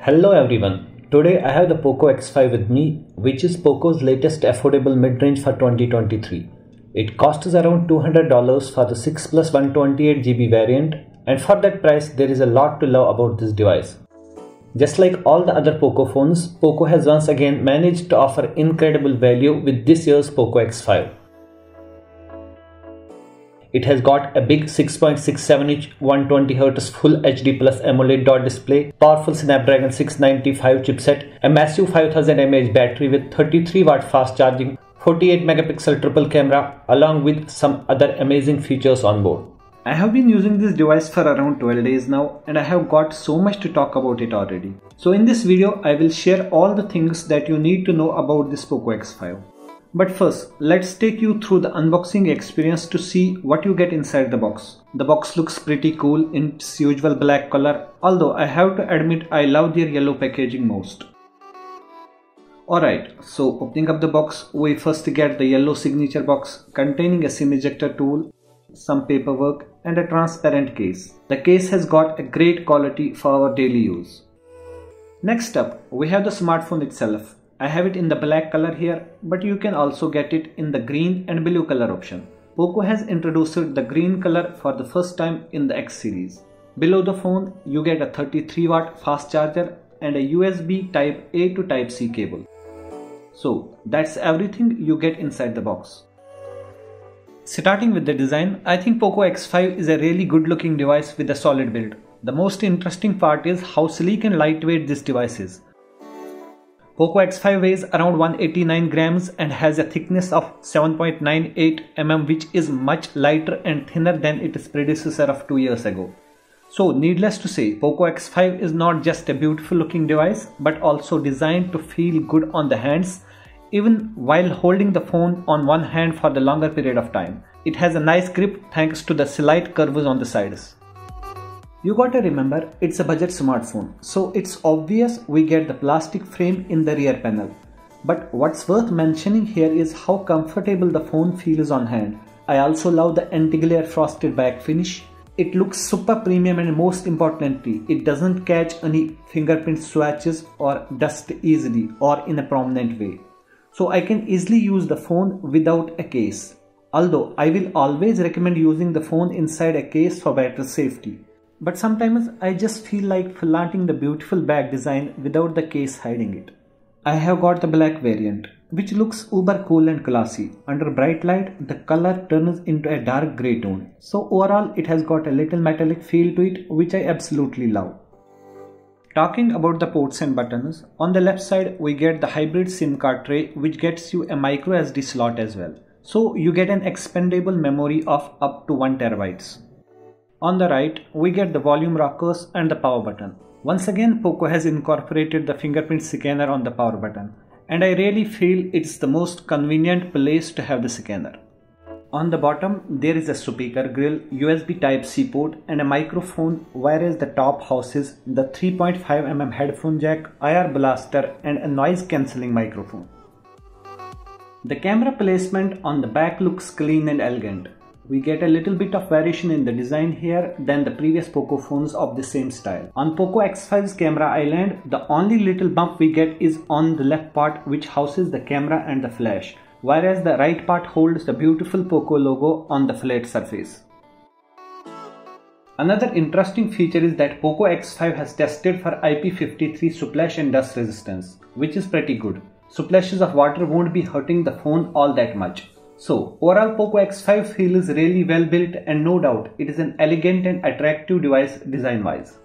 Hello everyone, today I have the POCO X5 with me, which is POCO's latest affordable mid-range for 2023. It costs around $200 for the 6 plus 128GB variant, and for that price there is a lot to love about this device. Just like all the other POCO phones, POCO has once again managed to offer incredible value with this year's POCO X5. It has got a big 6.67-inch 120Hz Full HD Plus AMOLED DotDisplay, powerful Snapdragon 695 chipset, a massive 5000 mAh battery with 33W fast charging, 48MP triple camera, along with some other amazing features on board. I have been using this device for around 12 days now, and I have got so much to talk about it already. So in this video, I will share all the things that you need to know about this POCO X5. But first, let's take you through the unboxing experience to see what you get inside the box. The box looks pretty cool in its usual black color, although I have to admit I love their yellow packaging most. Alright, so opening up the box, we first get the yellow signature box containing a SIM ejector tool, some paperwork and a transparent case. The case has got a great quality for our daily use. Next up, we have the smartphone itself. I have it in the black color here, but you can also get it in the green and blue color option. POCO has introduced the green color for the first time in the X series. Below the phone, you get a 33W fast charger and a USB Type A to Type C cable. So that's everything you get inside the box. Starting with the design, I think POCO X5 is a really good looking device with a solid build. The most interesting part is how sleek and lightweight this device is. POCO X5 weighs around 189 grams and has a thickness of 7.98 mm, which is much lighter and thinner than its predecessor of 2 years ago. So needless to say, POCO X5 is not just a beautiful looking device but also designed to feel good on the hands, even while holding the phone on one hand for the longer period of time. It has a nice grip thanks to the slight curves on the sides. You gotta remember, it's a budget smartphone, so it's obvious we get the plastic frame in the rear panel. But what's worth mentioning here is how comfortable the phone feels on hand. I also love the anti-glare frosted back finish. It looks super premium, and most importantly, it doesn't catch any fingerprint swatches or dust easily or in a prominent way. So I can easily use the phone without a case. Although I will always recommend using the phone inside a case for better safety. But sometimes I just feel like flaunting the beautiful back design without the case hiding it. I have got the black variant, which looks uber cool and classy. Under bright light, the color turns into a dark grey tone. So overall, it has got a little metallic feel to it, which I absolutely love. Talking about the ports and buttons, on the left side we get the hybrid SIM card tray, which gets you a micro SD slot as well. So you get an expandable memory of up to 1TB. On the right, we get the volume rockers and the power button. Once again, POCO has incorporated the fingerprint scanner on the power button, and I really feel it's the most convenient place to have the scanner. On the bottom, there is a speaker grill, USB Type-C port and a microphone, whereas the top houses the 3.5mm headphone jack, IR blaster and a noise cancelling microphone. The camera placement on the back looks clean and elegant. We get a little bit of variation in the design here than the previous POCO phones of the same style. On POCO X5's camera island, the only little bump we get is on the left part, which houses the camera and the flash, whereas the right part holds the beautiful POCO logo on the flat surface. Another interesting feature is that POCO X5 has tested for IP53 splash and dust resistance, which is pretty good. Splashes of water won't be hurting the phone all that much. So overall, POCO X5 feels really well built, and no doubt it is an elegant and attractive device design wise.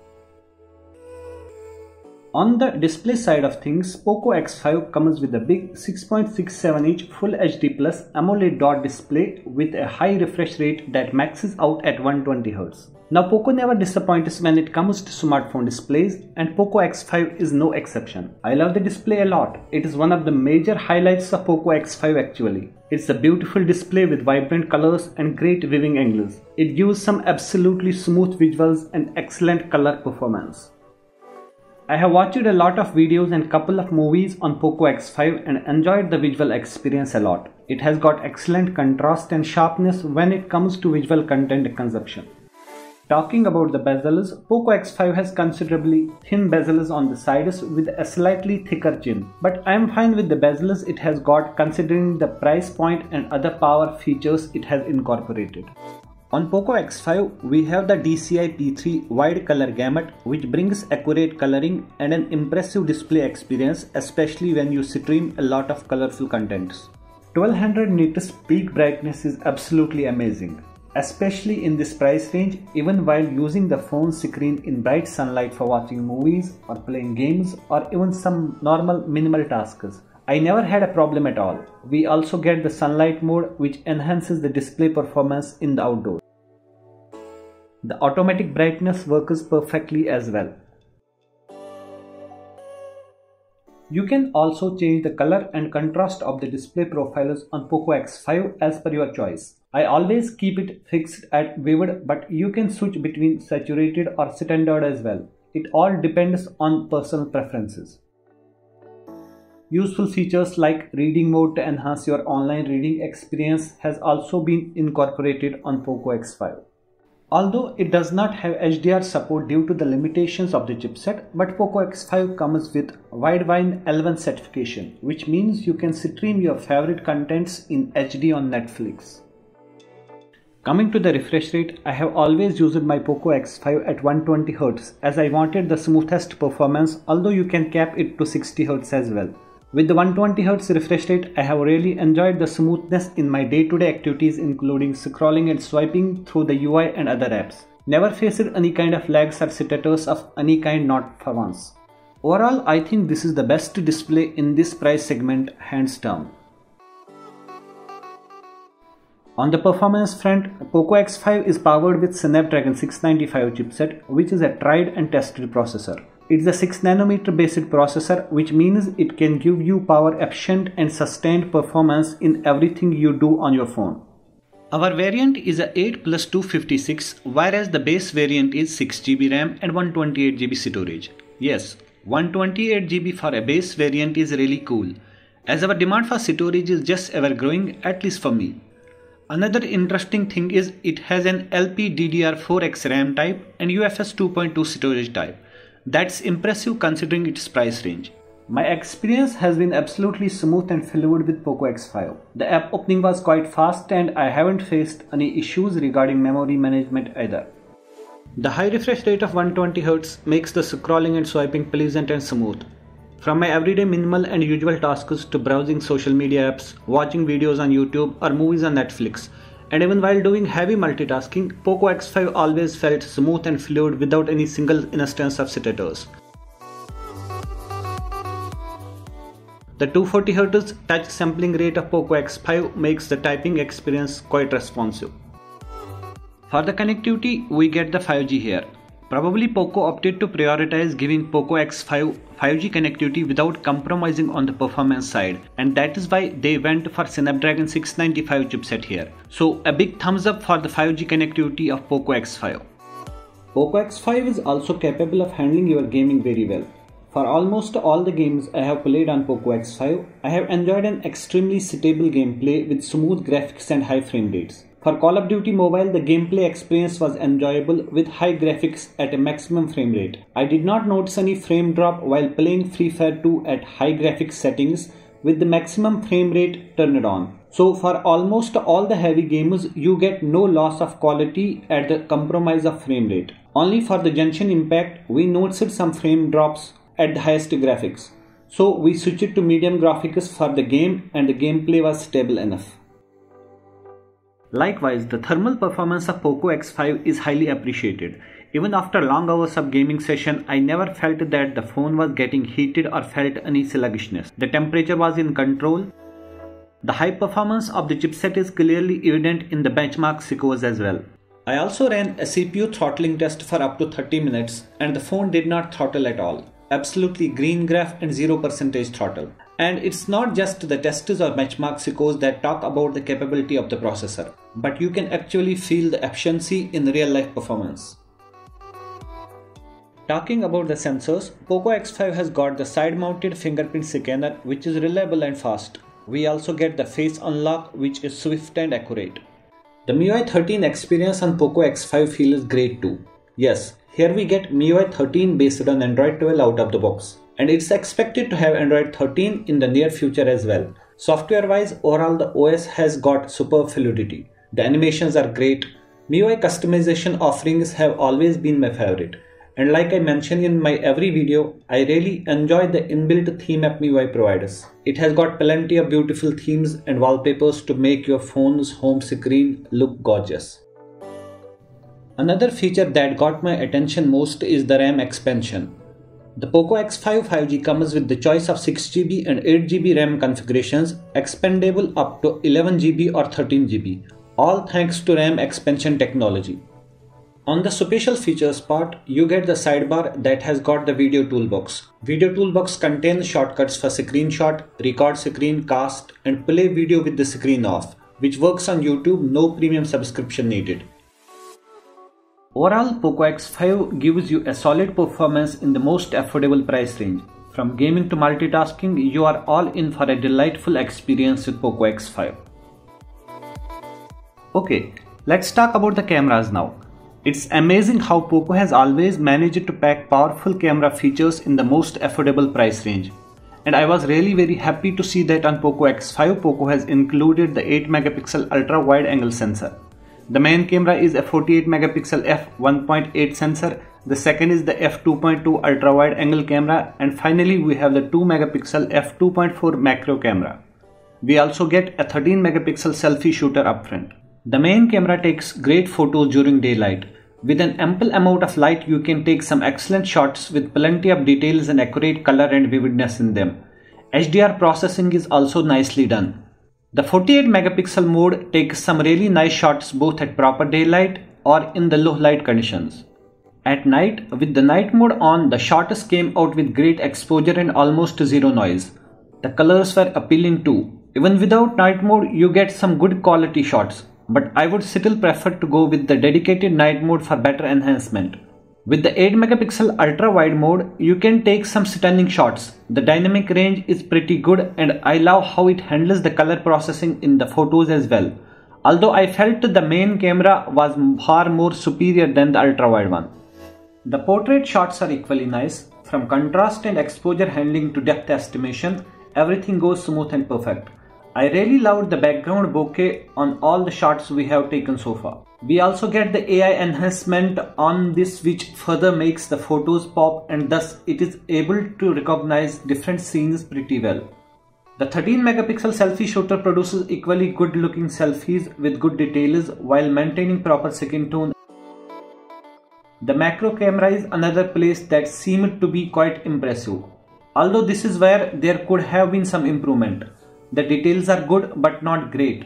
On the display side of things, POCO X5 comes with a big 6.67-inch Full HD Plus AMOLED DotDisplay with a high refresh rate that maxes out at 120Hz. Now POCO never disappoints when it comes to smartphone displays, and POCO X5 is no exception. I love the display a lot. It is one of the major highlights of POCO X5 actually. It's a beautiful display with vibrant colors and great viewing angles. It gives some absolutely smooth visuals and excellent color performance. I have watched a lot of videos and couple of movies on POCO X5 and enjoyed the visual experience a lot. It has got excellent contrast and sharpness when it comes to visual content consumption. Talking about the bezels, POCO X5 has considerably thin bezels on the sides with a slightly thicker chin. But I am fine with the bezels it has got considering the price point and other power features it has incorporated. On POCO X5, we have the DCI P3 wide color gamut which brings accurate coloring and an impressive display experience, especially when you stream a lot of colorful contents. 1200 nits peak brightness is absolutely amazing, especially in this price range, even while using the phone screen in bright sunlight for watching movies or playing games or even some normal minimal tasks. I never had a problem at all. We also get the sunlight mode which enhances the display performance in the outdoors. The automatic brightness works perfectly as well. You can also change the color and contrast of the display profiles on POCO X5 as per your choice. I always keep it fixed at vivid, but you can switch between saturated or standard as well. It all depends on personal preferences. Useful features like reading mode to enhance your online reading experience has also been incorporated on POCO X5. Although it does not have HDR support due to the limitations of the chipset, but POCO X5 comes with Widevine L1 certification, which means you can stream your favorite contents in HD on Netflix. Coming to the refresh rate, I have always used my POCO X5 at 120Hz as I wanted the smoothest performance, although you can cap it to 60Hz as well. With the 120Hz refresh rate, I have really enjoyed the smoothness in my day-to-day activities including scrolling and swiping through the UI and other apps. Never faced any kind of lags or stutters of any kind, not for once. Overall, I think this is the best display in this price segment, hands down. On the performance front, POCO X5 is powered with Snapdragon 695 chipset, which is a tried and tested processor. It's a 6nm based processor, which means it can give you power efficient and sustained performance in everything you do on your phone. Our variant is a 8 plus 256, whereas the base variant is 6GB RAM and 128GB storage. Yes, 128GB for a base variant is really cool, as our demand for storage is just ever growing, at least for me. Another interesting thing is it has an LPDDR4X RAM type and UFS 2.2 storage type. That's impressive considering its price range. My experience has been absolutely smooth and fluid with POCO X5. The app opening was quite fast and I haven't faced any issues regarding memory management either. The high refresh rate of 120Hz makes the scrolling and swiping pleasant and smooth. From my everyday minimal and usual tasks to browsing social media apps, watching videos on YouTube or movies on Netflix, and even while doing heavy multitasking, POCO X5 always felt smooth and fluid without any single instance of stutters. The 240Hz touch sampling rate of POCO X5 makes the typing experience quite responsive. For the connectivity, we get the 5G here. Probably POCO opted to prioritize giving POCO X5 5G connectivity without compromising on the performance side, and that is why they went for Snapdragon 695 chipset here. So a big thumbs up for the 5G connectivity of POCO X5. POCO X5 is also capable of handling your gaming very well. For almost all the games I have played on POCO X5, I have enjoyed an extremely stable gameplay with smooth graphics and high frame rates. For Call of Duty Mobile, the gameplay experience was enjoyable with high graphics at a maximum frame rate. I did not notice any frame drop while playing Free Fire 2 at high graphics settings with the maximum frame rate turned on. So for almost all the heavy games, you get no loss of quality at the compromise of frame rate. Only for the Genshin Impact, we noticed some frame drops at the highest graphics. So we switched to medium graphics for the game and the gameplay was stable enough. Likewise, the thermal performance of POCO X5 is highly appreciated. Even after long hours of gaming session, I never felt that the phone was getting heated or felt any sluggishness. The temperature was in control. The high performance of the chipset is clearly evident in the benchmark scores as well. I also ran a CPU throttling test for up to 30 minutes and the phone did not throttle at all. Absolutely green graph and 0% throttle. And it's not just the tests or benchmark scores that talk about the capability of the processor, but you can actually feel the efficiency in real life performance. Talking about the sensors, POCO X5 has got the side mounted fingerprint scanner which is reliable and fast. We also get the face unlock which is swift and accurate. The MIUI 13 experience on POCO X5 feels great too. Yes, here we get MIUI 13 based on Android 12 out of the box. And it's expected to have Android 13 in the near future as well. Software wise, overall the OS has got superb fluidity. The animations are great. MIUI customization offerings have always been my favorite. And like I mentioned in my every video, I really enjoy the inbuilt theme app MIUI providers. It has got plenty of beautiful themes and wallpapers to make your phone's home screen look gorgeous. Another feature that got my attention most is the RAM expansion. The POCO X5 5G comes with the choice of 6GB and 8GB RAM configurations, expandable up to 11GB or 13GB, all thanks to RAM expansion technology. On the special features part, you get the sidebar that has got the video toolbox. Video toolbox contains shortcuts for screenshot, record screen, cast, and play video with the screen off, which works on YouTube, no premium subscription needed. Overall, POCO X5 gives you a solid performance in the most affordable price range. From gaming to multitasking, you are all in for a delightful experience with POCO X5. Okay, let's talk about the cameras now. It's amazing how POCO has always managed to pack powerful camera features in the most affordable price range. And I was really very happy to see that on POCO X5, POCO has included the 8 megapixel ultra wide angle sensor. The main camera is a 48 megapixel f1.8 sensor, the second is the f2.2 ultra wide angle camera, and finally we have the 2 megapixel f2.4 macro camera. We also get a 13 megapixel selfie shooter up front. The main camera takes great photos during daylight. With an ample amount of light, you can take some excellent shots with plenty of details and accurate color and vividness in them. HDR processing is also nicely done. The 48 megapixel mode takes some really nice shots both at proper daylight or in the low light conditions. At night, with the night mode on, the shots came out with great exposure and almost zero noise. The colors were appealing too. Even without night mode, you get some good quality shots. But I would still prefer to go with the dedicated night mode for better enhancement. With the 8 megapixel ultra wide mode, you can take some stunning shots. The dynamic range is pretty good and I love how it handles the color processing in the photos as well. Although I felt the main camera was far more superior than the ultra wide one. The portrait shots are equally nice. From contrast and exposure handling to depth estimation, everything goes smooth and perfect. I really loved the background bokeh on all the shots we have taken so far. We also get the AI enhancement on this which further makes the photos pop and thus it is able to recognize different scenes pretty well. The 13 megapixel selfie shooter produces equally good looking selfies with good details while maintaining proper skin tone. The macro camera is another place that seemed to be quite impressive. Although this is where there could have been some improvement. The details are good but not great.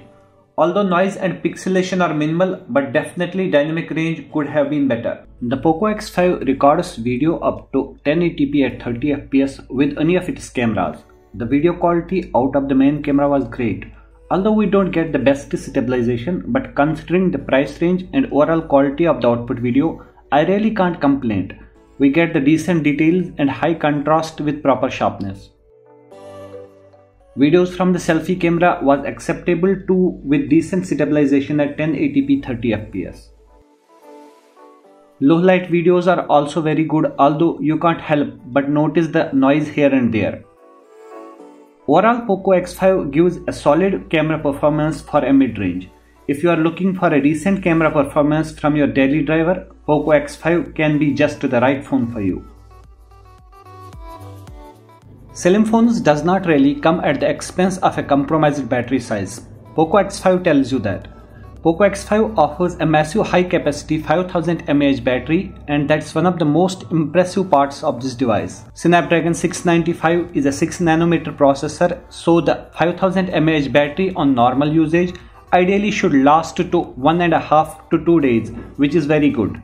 Although noise and pixelation are minimal, but definitely dynamic range could have been better. The POCO X5 records video up to 1080p at 30 fps with any of its cameras. The video quality out of the main camera was great. Although we don't get the best stabilization, but considering the price range and overall quality of the output video, I really can't complain. We get the decent details and high contrast with proper sharpness. Videos from the selfie camera was acceptable too with decent stabilization at 1080p 30 fps. Low light videos are also very good, although you can't help but notice the noise here and there. Overall, POCO X5 gives a solid camera performance for a mid-range. If you are looking for a decent camera performance from your daily driver, POCO X5 can be just the right phone for you. Slim phones does not really come at the expense of a compromised battery size. POCO X5 tells you that. POCO X5 offers a massive high capacity 5000 mAh battery and that's one of the most impressive parts of this device. Snapdragon 695 is a 6nm processor, so the 5000 mAh battery on normal usage ideally should last to 1.5 to 2 days, which is very good.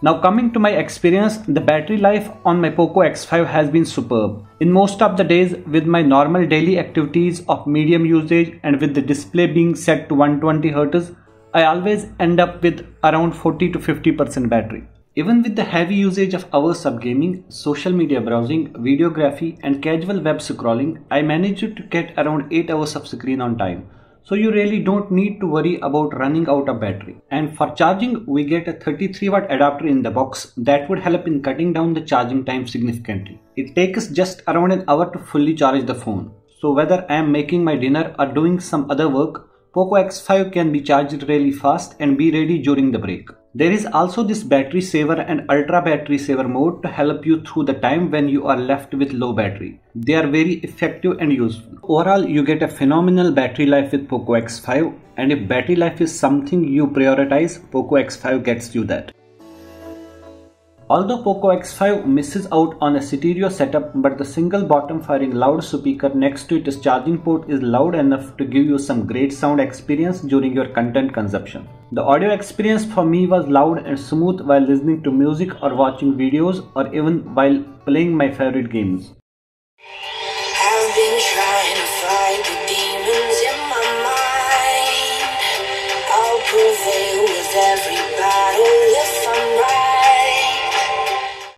Now coming to my experience, the battery life on my POCO X5 has been superb. In most of the days with my normal daily activities of medium usage and with the display being set to 120Hz, I always end up with around 40 to 50% battery. Even with the heavy usage of hours of gaming, social media browsing, videography and casual web scrolling, I managed to get around 8 hours of screen on time. so you really don't need to worry about running out of battery. And for charging, we get a 33-watt adapter in the box that would help in cutting down the charging time significantly. It takes just around an hour to fully charge the phone. So whether I am making my dinner or doing some other work, POCO X5 can be charged really fast and be ready during the break. There is also this battery saver and ultra battery saver mode to help you through the time when you are left with low battery. They are very effective and useful. Overall, you get a phenomenal battery life with POCO X5, and if battery life is something you prioritize, POCO X5 gets you that. Although POCO X5 misses out on a stereo setup, but the single bottom firing loudspeaker next to its charging port is loud enough to give you some great sound experience during your content consumption. The audio experience for me was loud and smooth while listening to music or watching videos, or even while playing my favorite games. I've been trying to fight the demons in my mind. I'll prevail with every battle if I'm right.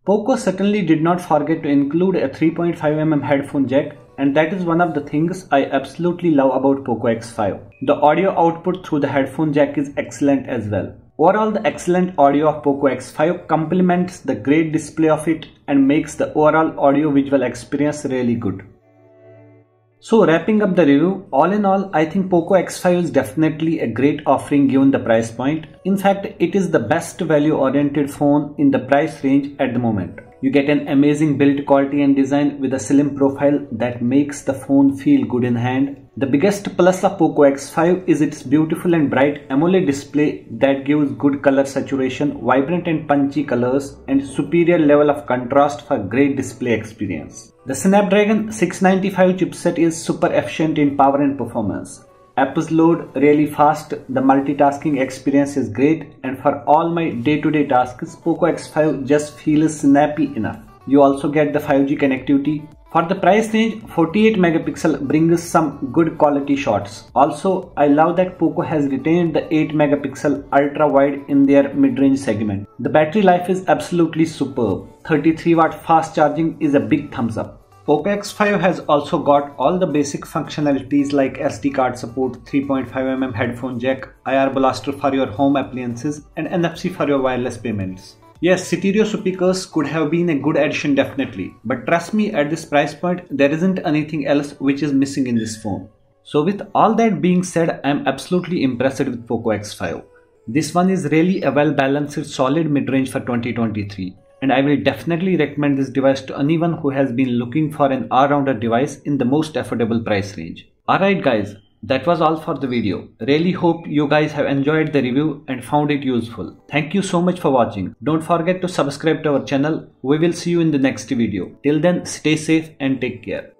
POCO certainly did not forget to include a 3.5mm headphone jack, and that is one of the things I absolutely love about POCO X5. The audio output through the headphone jack is excellent as well. Overall, the excellent audio of POCO X5 complements the great display of it and makes the overall audio-visual experience really good. So wrapping up the review, all in all, I think POCO X5 is definitely a great offering given the price point. In fact, it is the best value-oriented phone in the price range at the moment. You get an amazing build quality and design with a slim profile that makes the phone feel good in hand. The biggest plus of POCO X5 is its beautiful and bright AMOLED display that gives good color saturation, vibrant and punchy colors, and superior level of contrast for great display experience. The Snapdragon 695 chipset is super efficient in power and performance. Apps load really fast, the multitasking experience is great, and for all my day-to-day tasks, POCO X5 just feels snappy enough. You also get the 5G connectivity. For the price range, 48 megapixel brings some good quality shots. Also, I love that POCO has retained the 8 megapixel ultra wide in their mid-range segment. The battery life is absolutely superb. 33-watt fast charging is a big thumbs up. POCO X5 has also got all the basic functionalities like SD card support, 3.5mm headphone jack, IR blaster for your home appliances, and NFC for your wireless payments. Yes, stereo speakers could have been a good addition definitely, but trust me, at this price point, there isn't anything else which is missing in this phone. So with all that being said, I am absolutely impressed with POCO X5. This one is really a well-balanced, solid mid-range for 2023. And I will definitely recommend this device to anyone who has been looking for an all-rounder device in the most affordable price range. Alright guys, that was all for the video. Really hope you guys have enjoyed the review and found it useful. Thank you so much for watching. Don't forget to subscribe to our channel. We will see you in the next video. Till then, stay safe and take care.